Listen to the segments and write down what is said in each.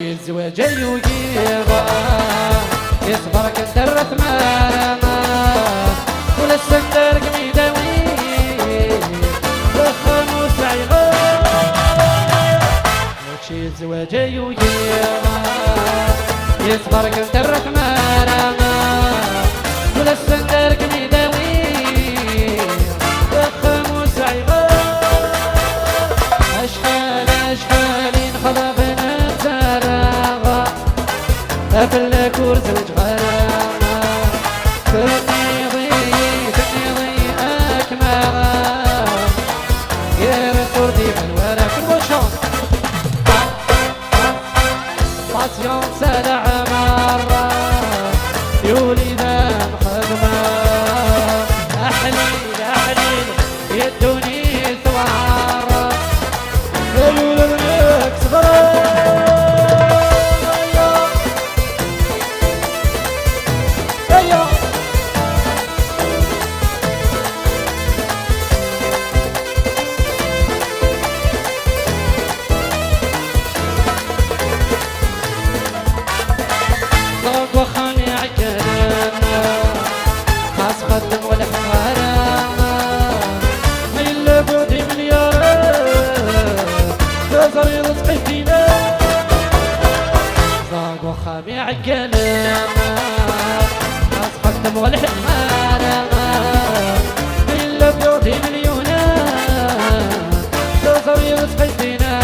الزواج يجيبا يصبر كثر ثمانا ولا السندر قميداوي الخموس عيغا وشي الزواج يجيبا يصبر كثر ثمانا ولا السندر قميداوي الخموس عيغا أشحال نخضب أفل كورس وجغرانا تنيضي أكماغا يا رسول دي بالورا كل وشون باسيون سلع مرة يولي ذا مخدمة أحليل يدوني ثوارة يقول لك صغرى وخاني عجلنا خاص قدم ولا حوارنا إلا بودي مليار تزري رزقي فينا ضاق وخاني عجلنا خاص قدم ولا حوارنا إلا بودي مليونا تزري رزقي فينا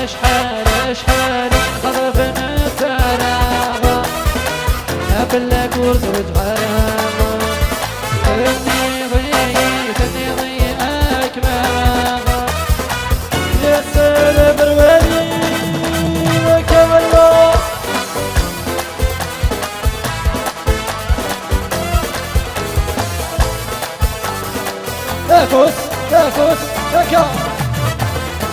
أشحال خضبنا بلا كورس وجغرانا تنيضي أكماغا يا سلام الولي لك والله أفوس أكا